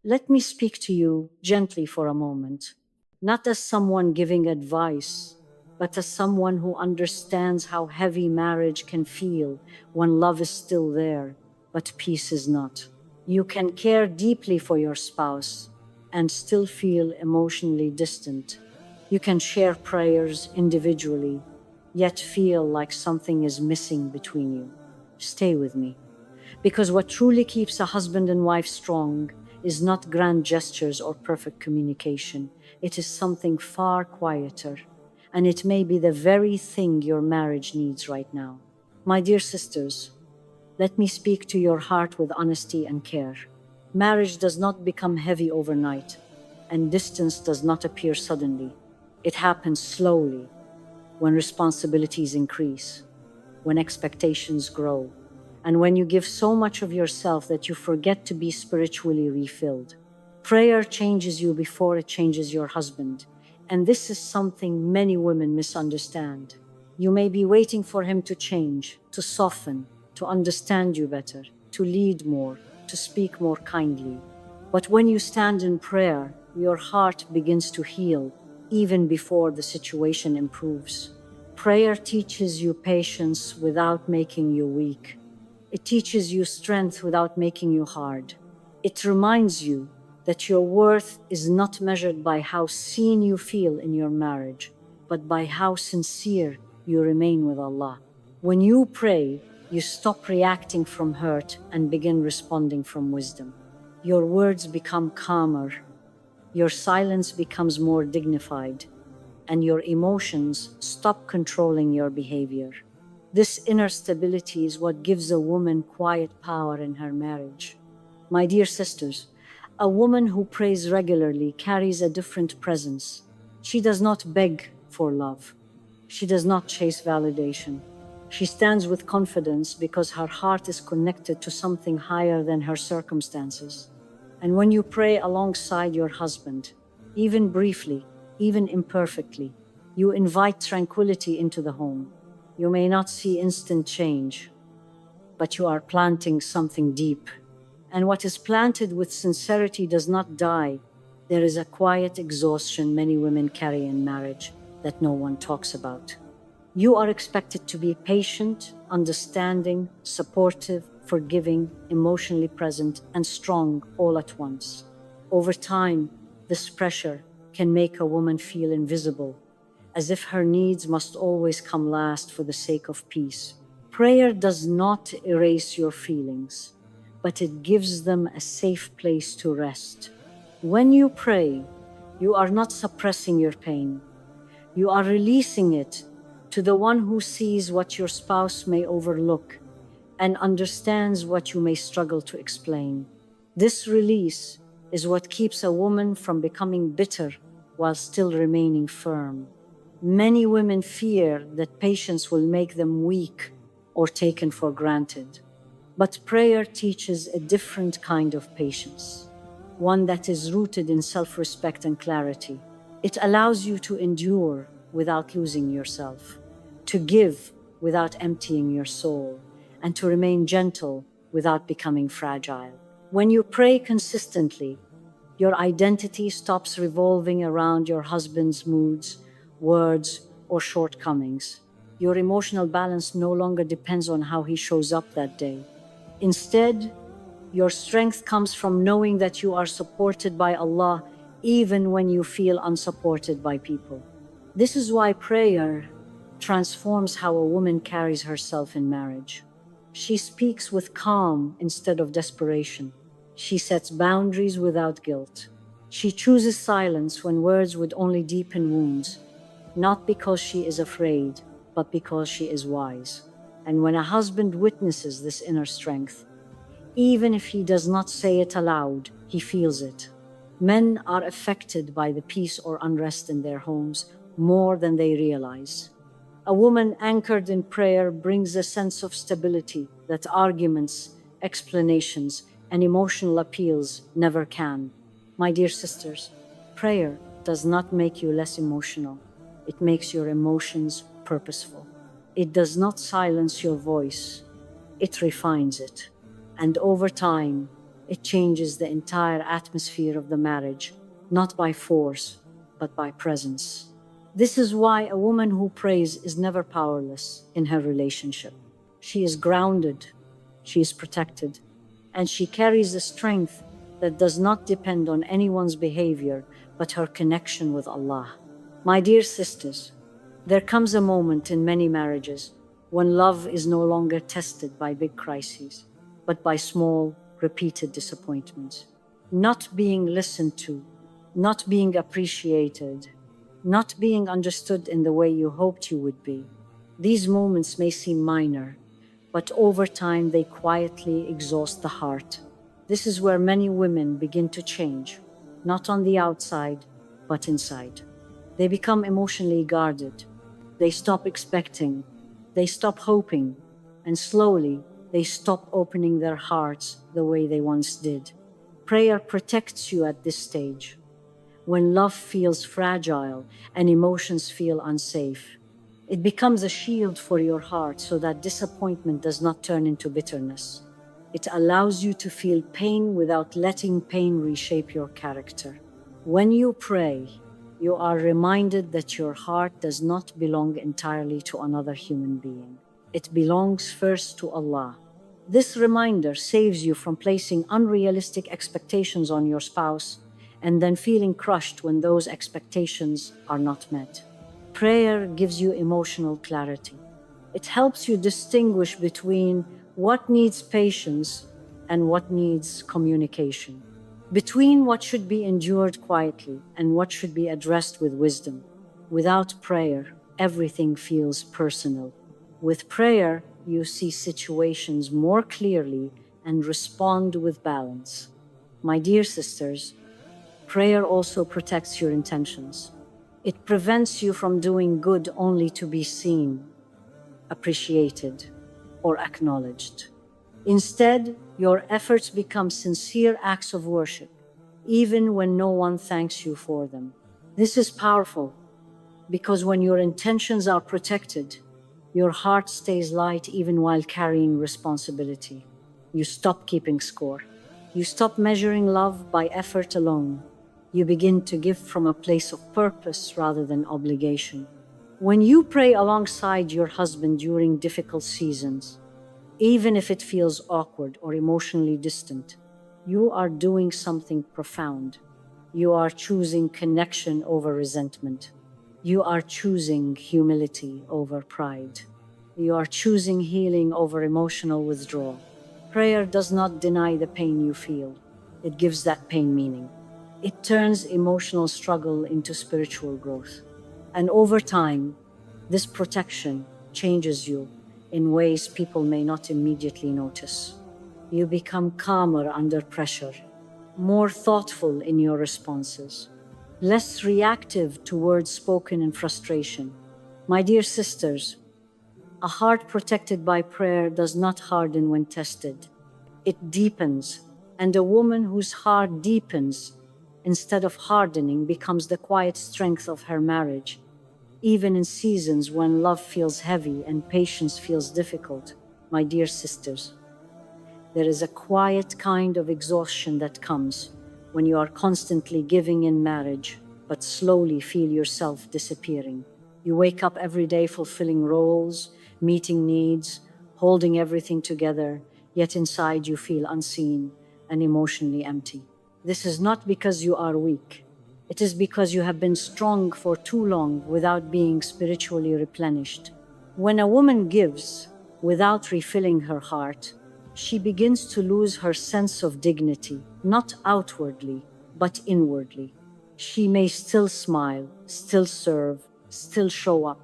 Let me speak to you gently for a moment, not as someone giving advice, but as someone who understands how heavy marriage can feel when love is still there, but peace is not. You can care deeply for your spouse and still feel emotionally distant. You can share prayers individually, yet feel like something is missing between you. Stay with me. Because what truly keeps a husband and wife strong is not grand gestures or perfect communication. It is something far quieter, and it may be the very thing your marriage needs right now. My dear sisters, let me speak to your heart with honesty and care. Marriage does not become heavy overnight, and distance does not appear suddenly. It happens slowly when responsibilities increase, when expectations grow, and when you give so much of yourself that you forget to be spiritually refilled. Prayer changes you before it changes your husband, and this is something many women misunderstand. You may be waiting for him to change, to soften, to understand you better, to lead more, to speak more kindly. But when you stand in prayer, your heart begins to heal even before the situation improves. Prayer teaches you patience without making you weak. It teaches you strength without making you hard. It reminds you that your worth is not measured by how seen you feel in your marriage, but by how sincere you remain with Allah. When you pray, you stop reacting from hurt and begin responding from wisdom. Your words become calmer, your silence becomes more dignified, and your emotions stop controlling your behavior. This inner stability is what gives a woman quiet power in her marriage. My dear sisters, a woman who prays regularly carries a different presence. She does not beg for love. She does not chase validation. She stands with confidence because her heart is connected to something higher than her circumstances. And when you pray alongside your husband, even briefly, even imperfectly, you invite tranquility into the home. You may not see instant change, but you are planting something deep. And what is planted with sincerity does not die. There is a quiet exhaustion many women carry in marriage that no one talks about. You are expected to be patient, understanding, supportive, forgiving, emotionally present, and strong all at once. Over time, this pressure can make a woman feel invisible, as if her needs must always come last for the sake of peace. Prayer does not erase your feelings, but it gives them a safe place to rest. When you pray, you are not suppressing your pain. You are releasing it to the one who sees what your spouse may overlook and understands what you may struggle to explain. This release is what keeps a woman from becoming bitter while still remaining firm. Many women fear that patience will make them weak or taken for granted. But prayer teaches a different kind of patience, one that is rooted in self-respect and clarity. It allows you to endure without losing yourself, to give without emptying your soul, and to remain gentle without becoming fragile. When you pray consistently, your identity stops revolving around your husband's moods, words, or shortcomings. Your emotional balance no longer depends on how he shows up that day. Instead, your strength comes from knowing that you are supported by Allah even when you feel unsupported by people. This is why prayer transforms how a woman carries herself in marriage. She speaks with calm instead of desperation. She sets boundaries without guilt. She chooses silence when words would only deepen wounds, not because she is afraid, but because she is wise. And when a husband witnesses this inner strength, even if he does not say it aloud, he feels it. Men are affected by the peace or unrest in their homes more than they realize. A woman anchored in prayer brings a sense of stability that arguments, explanations, and emotional appeals never can. My dear sisters, prayer does not make you less emotional. It makes your emotions purposeful. It does not silence your voice. It refines it. And over time, It changes the entire atmosphere of the marriage, not by force, but by presence. This is why a woman who prays is never powerless in her relationship. She is grounded, she is protected, and she carries a strength that does not depend on anyone's behavior but her connection with Allah. My dear sisters, there comes a moment in many marriages when love is no longer tested by big crises, but by small, repeated disappointments. Not being listened to, not being appreciated, not being understood in the way you hoped you would be. These moments may seem minor, but over time they quietly exhaust the heart. This is where many women begin to change, not on the outside, but inside. They become emotionally guarded. They stop expecting. They stop hoping. And slowly, they stop opening their hearts the way they once did. Prayer protects you at this stage. When love feels fragile and emotions feel unsafe, it becomes a shield for your heart so that disappointment does not turn into bitterness. It allows you to feel pain without letting pain reshape your character. When you pray, you are reminded that your heart does not belong entirely to another human being. It belongs first to Allah. This reminder saves you from placing unrealistic expectations on your spouse and then feeling crushed when those expectations are not met. Prayer gives you emotional clarity. It helps you distinguish between what needs patience and what needs communication, between what should be endured quietly and what should be addressed with wisdom. Without prayer, everything feels personal. With prayer, you see situations more clearly and respond with balance. My dear sisters, prayer also protects your intentions. It prevents you from doing good only to be seen, appreciated, or acknowledged. Instead, your efforts become sincere acts of worship, even when no one thanks you for them. This is powerful because when your intentions are protected, your heart stays light even while carrying responsibility. You stop keeping score. You stop measuring love by effort alone. You begin to give from a place of purpose rather than obligation. When you pray alongside your husband during difficult seasons, even if it feels awkward or emotionally distant, you are doing something profound. You are choosing connection over resentment. You are choosing humility over pride. You are choosing healing over emotional withdrawal. Prayer does not deny the pain you feel. It gives that pain meaning. It turns emotional struggle into spiritual growth. And over time, this protection changes you in ways people may not immediately notice. You become calmer under pressure, more thoughtful in your responses, less reactive to words spoken in frustration. My dear sisters, a heart protected by prayer does not harden when tested. It deepens, and a woman whose heart deepens instead of hardening becomes the quiet strength of her marriage. Even in seasons when love feels heavy and patience feels difficult, my dear sisters, there is a quiet kind of exhaustion that comes when you are constantly giving in marriage, but slowly feel yourself disappearing. You wake up every day fulfilling roles, meeting needs, holding everything together, yet inside you feel unseen and emotionally empty. This is not because you are weak. It is because you have been strong for too long without being spiritually replenished. When a woman gives without refilling her heart, she begins to lose her sense of dignity, not outwardly, but inwardly. She may still smile, still serve, still show up,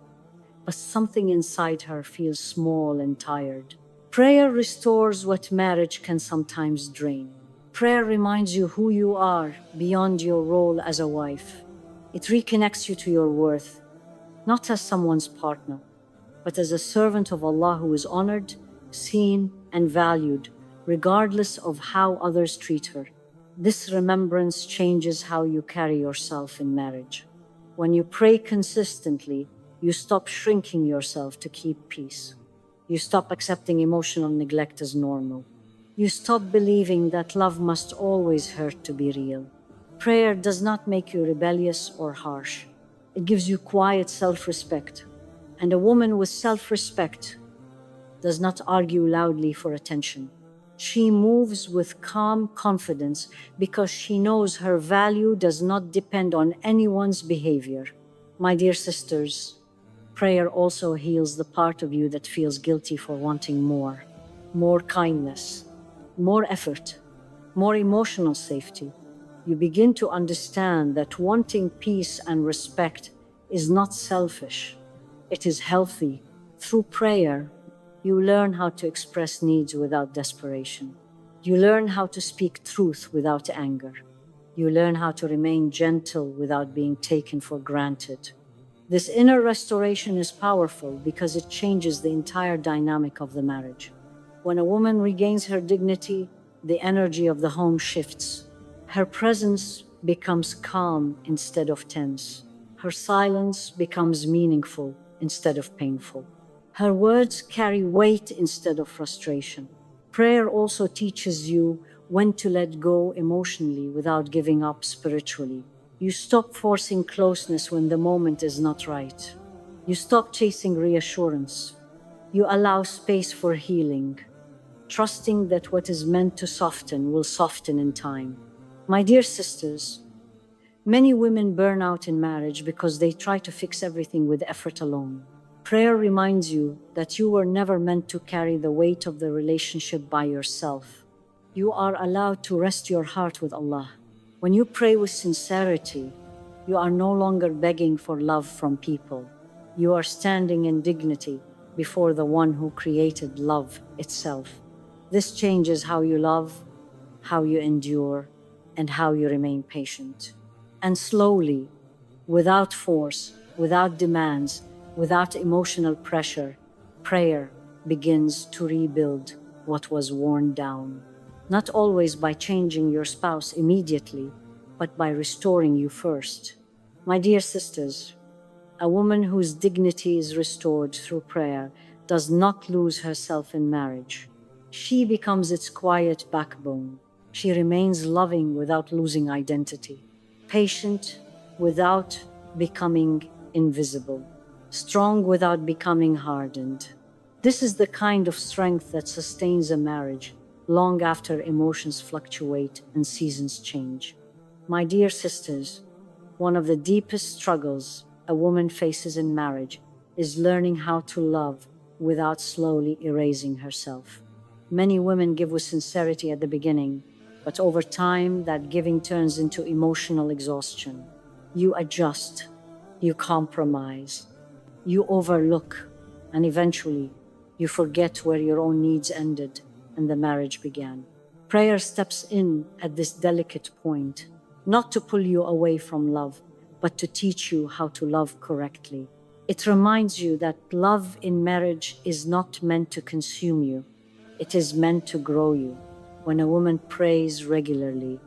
but something inside her feels small and tired. Prayer restores what marriage can sometimes drain. Prayer reminds you who you are beyond your role as a wife. It reconnects you to your worth, not as someone's partner, but as a servant of Allah who is honored, seen, and valued, regardless of how others treat her. This remembrance changes how you carry yourself in marriage. When you pray consistently, you stop shrinking yourself to keep peace. You stop accepting emotional neglect as normal. You stop believing that love must always hurt to be real. Prayer does not make you rebellious or harsh. It gives you quiet self-respect. And a woman with self-respect does not argue loudly for attention. She moves with calm confidence because she knows her value does not depend on anyone's behavior. My dear sisters, prayer also heals the part of you that feels guilty for wanting more kindness, more effort, more emotional safety. You begin to understand that wanting peace and respect is not selfish. It is healthy. Through prayer, you learn how to express needs without desperation. You learn how to speak truth without anger. You learn how to remain gentle without being taken for granted. This inner restoration is powerful because it changes the entire dynamic of the marriage. When a woman regains her dignity, the energy of the home shifts. Her presence becomes calm instead of tense. Her silence becomes meaningful instead of painful. Her words carry weight instead of frustration. Prayer also teaches you when to let go emotionally without giving up spiritually. You stop forcing closeness when the moment is not right. You stop chasing reassurance. You allow space for healing, trusting that what is meant to soften will soften in time. My dear sisters, many women burn out in marriage because they try to fix everything with effort alone. Prayer reminds you that you were never meant to carry the weight of the relationship by yourself. You are allowed to rest your heart with Allah. When you pray with sincerity, you are no longer begging for love from people. You are standing in dignity before the one who created love itself. This changes how you love, how you endure, and how you remain patient. And slowly, without force, without demands, without emotional pressure, prayer begins to rebuild what was worn down. Not always by changing your spouse immediately, but by restoring you first. My dear sisters, a woman whose dignity is restored through prayer does not lose herself in marriage. She becomes its quiet backbone. She remains loving without losing identity, patient without becoming invisible, strong without becoming hardened. This is the kind of strength that sustains a marriage long after emotions fluctuate and seasons change. My dear sisters, one of the deepest struggles a woman faces in marriage is learning how to love without slowly erasing herself. Many women give with sincerity at the beginning, but over time that giving turns into emotional exhaustion. You adjust, you compromise, you overlook, and eventually you forget where your own needs ended and the marriage began. Prayer steps in at this delicate point, not to pull you away from love, but to teach you how to love correctly. It reminds you that love in marriage is not meant to consume you. It is meant to grow you. When a woman prays regularly,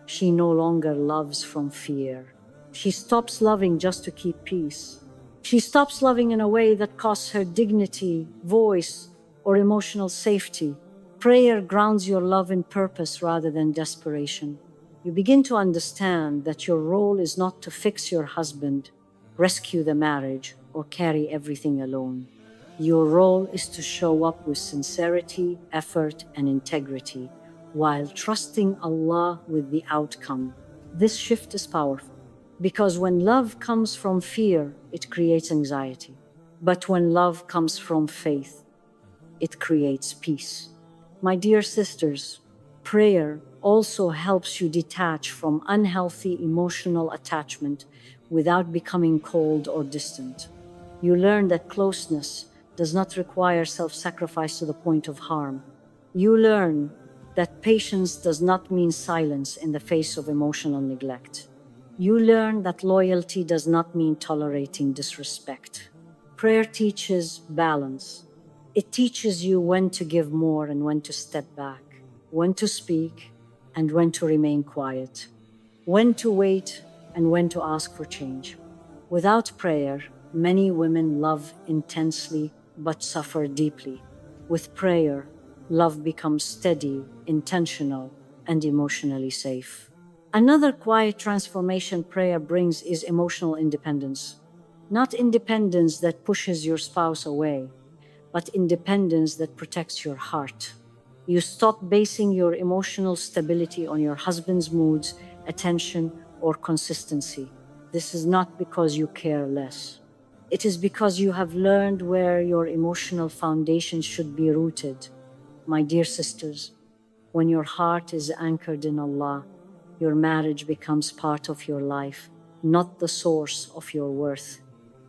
she no longer loves from fear. She stops loving just to keep peace. She stops loving in a way that costs her dignity, voice, or emotional safety. Prayer grounds your love in purpose rather than desperation. You begin to understand that your role is not to fix your husband, rescue the marriage, or carry everything alone. Your role is to show up with sincerity, effort, and integrity, while trusting Allah with the outcome. This shift is powerful, because when love comes from fear, it creates anxiety. But when love comes from faith, it creates peace. My dear sisters, prayer also helps you detach from unhealthy emotional attachment without becoming cold or distant. You learn that closeness does not require self-sacrifice to the point of harm. You learn that patience does not mean silence in the face of emotional neglect. You learn that loyalty does not mean tolerating disrespect. Prayer teaches balance. It teaches you when to give more and when to step back, when to speak and when to remain quiet, when to wait and when to ask for change. Without prayer, many women love intensely but suffer deeply. With prayer, love becomes steady, intentional, and emotionally safe. Another quiet transformation prayer brings is emotional independence. Not independence that pushes your spouse away, but independence that protects your heart. You stop basing your emotional stability on your husband's moods, attention, or consistency. This is not because you care less. It is because you have learned where your emotional foundation should be rooted. My dear sisters, when your heart is anchored in Allah, your marriage becomes part of your life, not the source of your worth.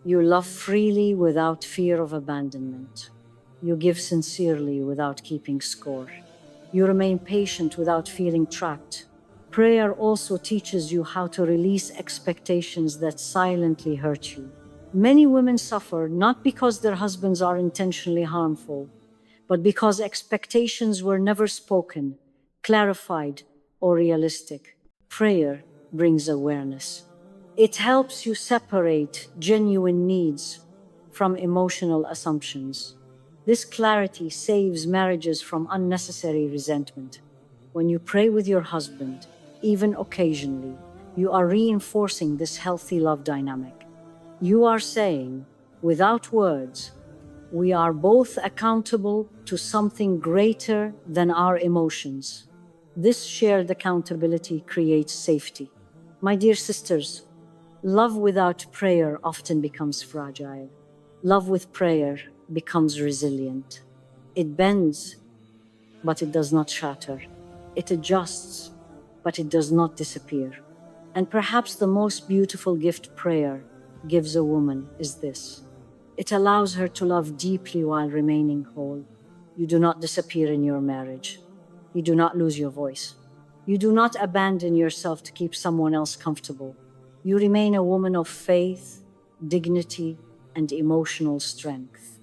You love freely without fear of abandonment. You give sincerely without keeping score. You remain patient without feeling trapped. Prayer also teaches you how to release expectations that silently hurt you. Many women suffer not because their husbands are intentionally harmful, but because expectations were never spoken, clarified, or realistic. Prayer brings awareness. It helps you separate genuine needs from emotional assumptions. This clarity saves marriages from unnecessary resentment. When you pray with your husband, even occasionally, you are reinforcing this healthy love dynamic. You are saying, without words, we are both accountable to something greater than our emotions. This shared accountability creates safety. My dear sisters, love without prayer often becomes fragile. Love with prayer becomes resilient. It bends, but it does not shatter. It adjusts, but it does not disappear. And perhaps the most beautiful gift prayer gives a woman is this. It allows her to love deeply while remaining whole. You do not disappear in your marriage. You do not lose your voice. You do not abandon yourself to keep someone else comfortable. You remain a woman of faith, dignity, and emotional strength.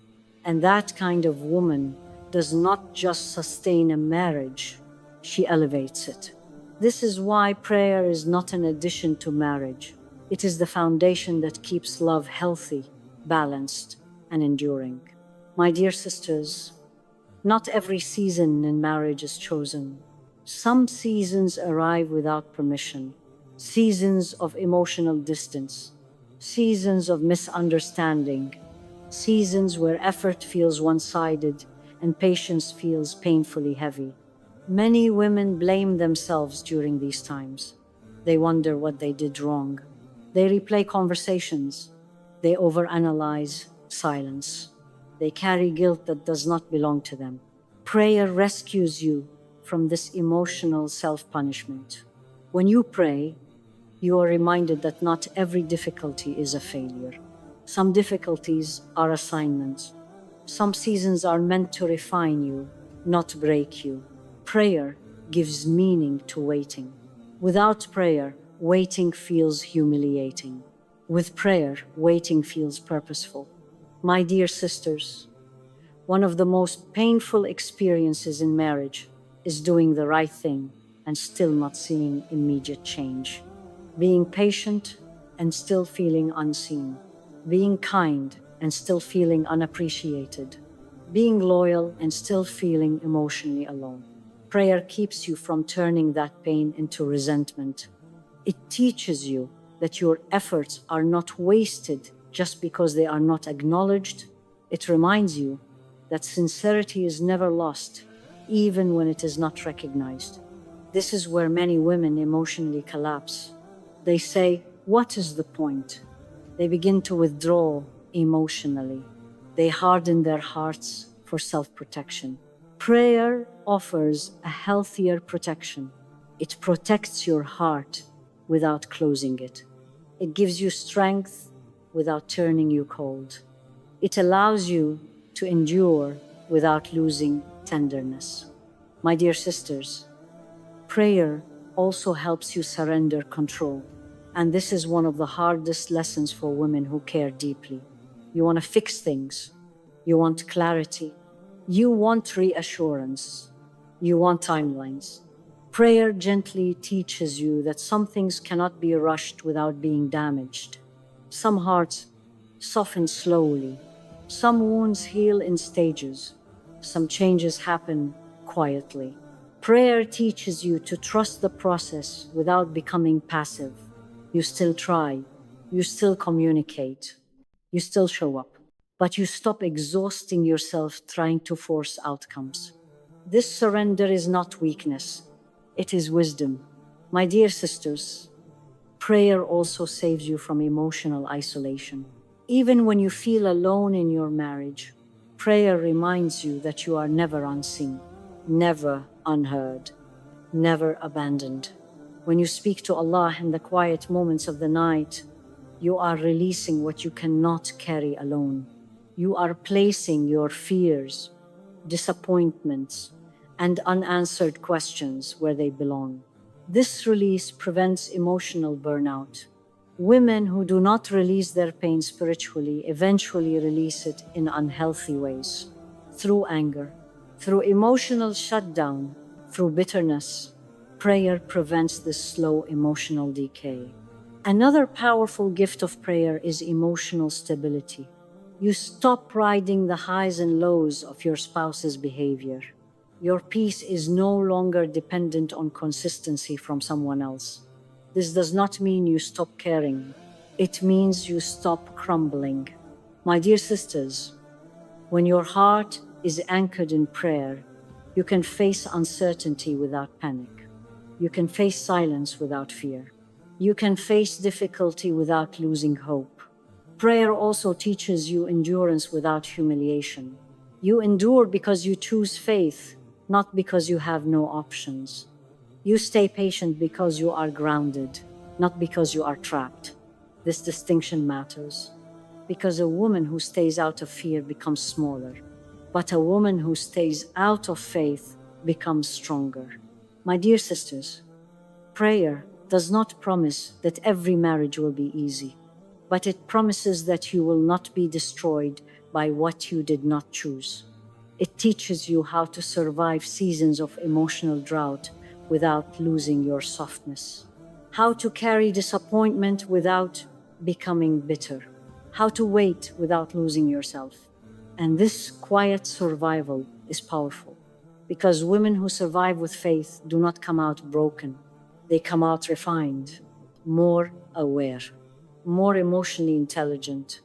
And that kind of woman does not just sustain a marriage, she elevates it. This is why prayer is not an addition to marriage. It is the foundation that keeps love healthy, balanced, and enduring. My dear sisters, not every season in marriage is chosen. Some seasons arrive without permission, seasons of emotional distance, seasons of misunderstanding, seasons where effort feels one-sided and patience feels painfully heavy. Many women blame themselves during these times. They wonder what they did wrong. They replay conversations. They overanalyze silence. They carry guilt that does not belong to them. Prayer rescues you from this emotional self-punishment. When you pray, you are reminded that not every difficulty is a failure. Some difficulties are assignments. Some seasons are meant to refine you, not break you. Prayer gives meaning to waiting. Without prayer, waiting feels humiliating. With prayer, waiting feels purposeful. My dear sisters, one of the most painful experiences in marriage is doing the right thing and still not seeing immediate change. Being patient and still feeling unseen. Being kind and still feeling unappreciated. Being loyal and still feeling emotionally alone. Prayer keeps you from turning that pain into resentment. It teaches you that your efforts are not wasted just because they are not acknowledged. It reminds you that sincerity is never lost, even when it is not recognized. This is where many women emotionally collapse. They say, "What is the point?" They begin to withdraw emotionally. They harden their hearts for self-protection. Prayer offers a healthier protection. It protects your heart without closing it. It gives you strength without turning you cold. It allows you to endure without losing tenderness. My dear sisters, prayer also helps you surrender control. And this is one of the hardest lessons for women who care deeply. You want to fix things. You want clarity. You want reassurance. You want timelines. Prayer gently teaches you that some things cannot be rushed without being damaged. Some hearts soften slowly. Some wounds heal in stages. Some changes happen quietly. Prayer teaches you to trust the process without becoming passive. You still try, you still communicate, you still show up, but you stop exhausting yourself trying to force outcomes. This surrender is not weakness, it is wisdom. My dear sisters, prayer also saves you from emotional isolation. Even when you feel alone in your marriage, prayer reminds you that you are never unseen, never unheard, never abandoned. When you speak to Allah in the quiet moments of the night, you are releasing what you cannot carry alone. You are placing your fears, disappointments, and unanswered questions where they belong. This release prevents emotional burnout. Women who do not release their pain spiritually eventually release it in unhealthy ways. Through anger, through emotional shutdown, through bitterness. Prayer prevents this slow emotional decay. Another powerful gift of prayer is emotional stability. You stop riding the highs and lows of your spouse's behavior. Your peace is no longer dependent on consistency from someone else. This does not mean you stop caring. It means you stop crumbling. My dear sisters, when your heart is anchored in prayer, you can face uncertainty without panic. You can face silence without fear. You can face difficulty without losing hope. Prayer also teaches you endurance without humiliation. You endure because you choose faith, not because you have no options. You stay patient because you are grounded, not because you are trapped. This distinction matters, because a woman who stays out of fear becomes smaller, but a woman who stays out of faith becomes stronger. My dear sisters, prayer does not promise that every marriage will be easy, but it promises that you will not be destroyed by what you did not choose. It teaches you how to survive seasons of emotional drought without losing your softness, how to carry disappointment without becoming bitter, how to wait without losing yourself. And this quiet survival is powerful, because women who survive with faith do not come out broken. They come out refined, more aware, more emotionally intelligent,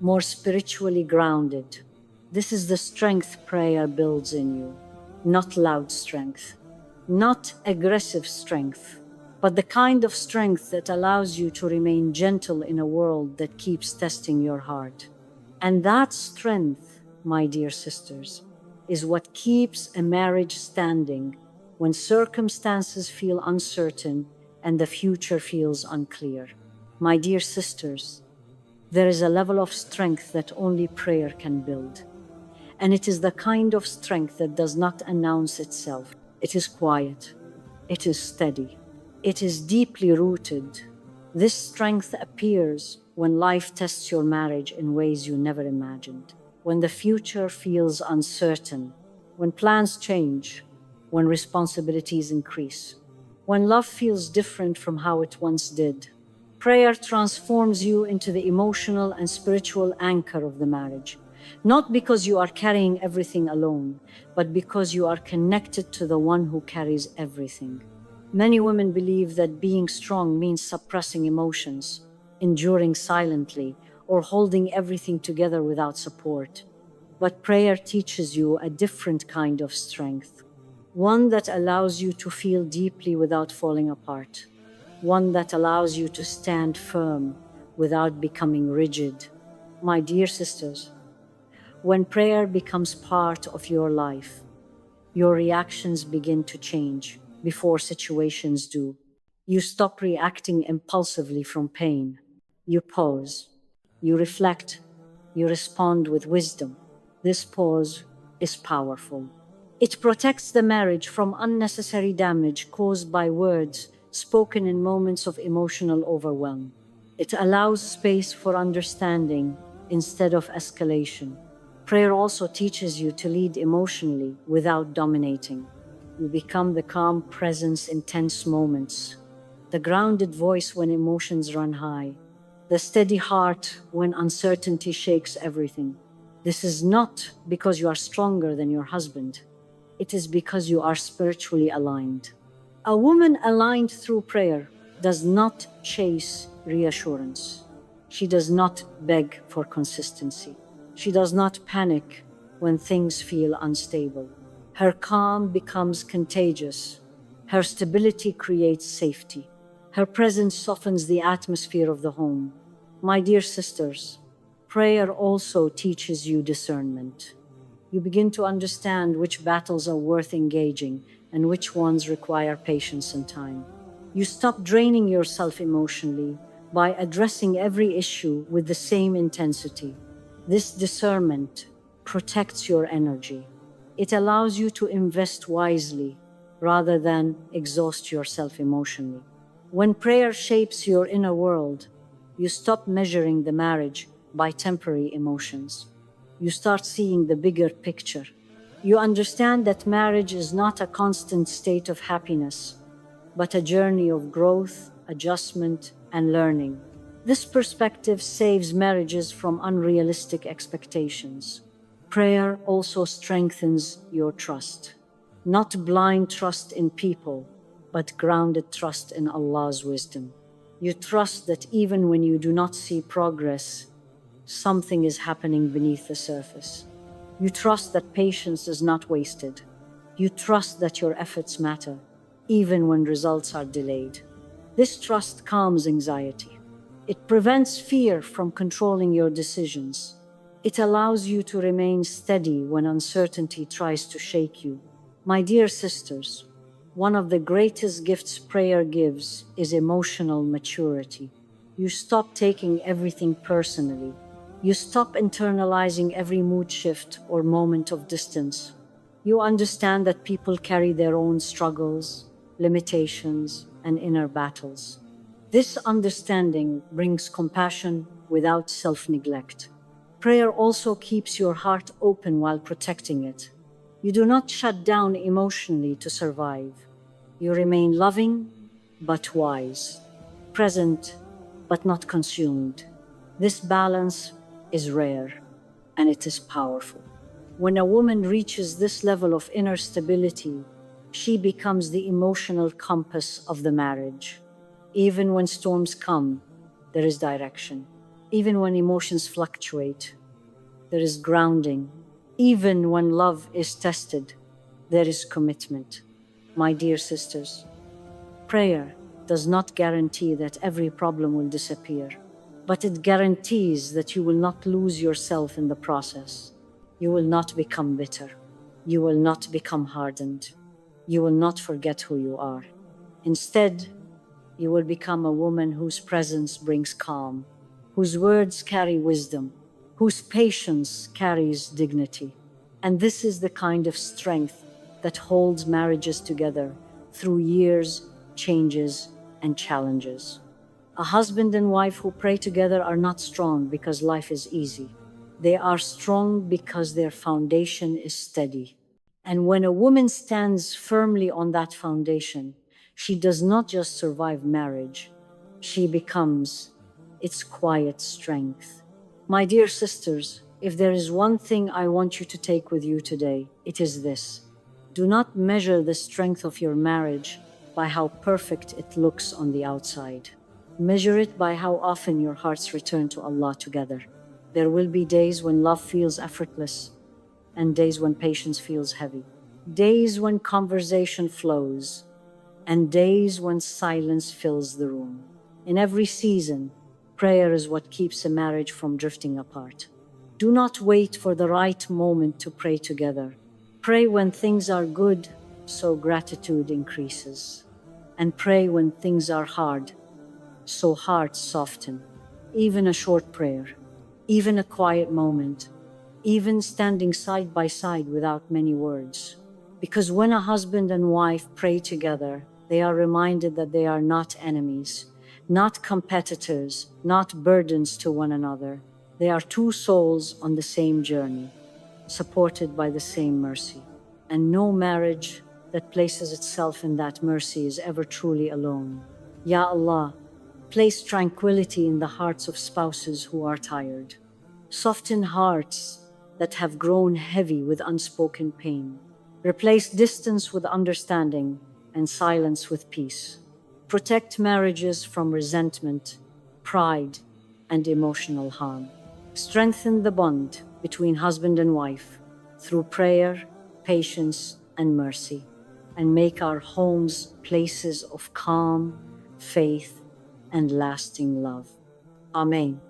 more spiritually grounded. This is the strength prayer builds in you, not loud strength, not aggressive strength, but the kind of strength that allows you to remain gentle in a world that keeps testing your heart. And that strength, my dear sisters, is what keeps a marriage standing when circumstances feel uncertain and the future feels unclear. My dear sisters, there is a level of strength that only prayer can build. And it is the kind of strength that does not announce itself. It is quiet. It is steady. It is deeply rooted. This strength appears when life tests your marriage in ways you never imagined, when the future feels uncertain, when plans change, when responsibilities increase, when love feels different from how it once did. Prayer transforms you into the emotional and spiritual anchor of the marriage, not because you are carrying everything alone, but because you are connected to the one who carries everything. Many women believe that being strong means suppressing emotions, enduring silently, or holding everything together without support. But prayer teaches you a different kind of strength, one that allows you to feel deeply without falling apart, one that allows you to stand firm without becoming rigid. My dear sisters, when prayer becomes part of your life, your reactions begin to change before situations do. You stop reacting impulsively from pain. You pause, you reflect, you respond with wisdom. This pause is powerful. It protects the marriage from unnecessary damage caused by words spoken in moments of emotional overwhelm. It allows space for understanding instead of escalation. Prayer also teaches you to lead emotionally without dominating. You become the calm presence in tense moments, the grounded voice when emotions run high, the steady heart when uncertainty shakes everything. This is not because you are stronger than your husband. it is because you are spiritually aligned. A woman aligned through prayer does not chase reassurance. She does not beg for consistency. She does not panic when things feel unstable. Her calm becomes contagious. Her stability creates safety. Her presence softens the atmosphere of the home. My dear sisters, prayer also teaches you discernment. You begin to understand which battles are worth engaging and which ones require patience and time. You stop draining yourself emotionally by addressing every issue with the same intensity. This discernment protects your energy. It allows you to invest wisely rather than exhaust yourself emotionally. When prayer shapes your inner world, you stop measuring the marriage by temporary emotions. You start seeing the bigger picture. You understand that marriage is not a constant state of happiness, but a journey of growth, adjustment, and learning. This perspective saves marriages from unrealistic expectations. Prayer also strengthens your trust. Not blind trust in people, but grounded trust in Allah's wisdom. You trust that even when you do not see progress, something is happening beneath the surface. You trust that patience is not wasted. You trust that your efforts matter, even when results are delayed. This trust calms anxiety. It prevents fear from controlling your decisions. It allows you to remain steady when uncertainty tries to shake you. My dear sisters, one of the greatest gifts prayer gives is emotional maturity. You stop taking everything personally. You stop internalizing every mood shift or moment of distance. You understand that people carry their own struggles, limitations, and inner battles. This understanding brings compassion without self-neglect. Prayer also keeps your heart open while protecting it. You do not shut down emotionally to survive. You remain loving but wise, present but not consumed. This balance is rare and it is powerful. When a woman reaches this level of inner stability, she becomes the emotional compass of the marriage. Even when storms come, there is direction. Even when emotions fluctuate, there is grounding. Even when love is tested, there is commitment. My dear sisters, prayer does not guarantee that every problem will disappear, but it guarantees that you will not lose yourself in the process. You will not become bitter. You will not become hardened. You will not forget who you are. Instead, you will become a woman whose presence brings calm, whose words carry wisdom, whose patience carries dignity. And this is the kind of strength that holds marriages together through years, changes, and challenges. A husband and wife who pray together are not strong because life is easy. They are strong because their foundation is steady. And when a woman stands firmly on that foundation, she does not just survive marriage, she becomes its quiet strength. My dear sisters, if there is one thing I want you to take with you today, it is this. Do not measure the strength of your marriage by how perfect it looks on the outside. Measure it by how often your hearts return to Allah together. There will be days when love feels effortless, and days when patience feels heavy. Days when conversation flows, and days when silence fills the room. In every season, prayer is what keeps a marriage from drifting apart. Do not wait for the right moment to pray together. Pray when things are good, so gratitude increases. And pray when things are hard, so hearts soften. Even a short prayer, even a quiet moment, even standing side by side without many words. Because when a husband and wife pray together, they are reminded that they are not enemies, not competitors, not burdens to one another. They are two souls on the same journey, supported by the same mercy. And no marriage that places itself in that mercy is ever truly alone. Ya Allah, place tranquility in the hearts of spouses who are tired. Soften hearts that have grown heavy with unspoken pain. Replace distance with understanding and silence with peace. Protect marriages from resentment, pride, and emotional harm. Strengthen the bond between husband and wife through prayer, patience, and mercy, and make our homes places of calm, faith, and lasting love. Amen.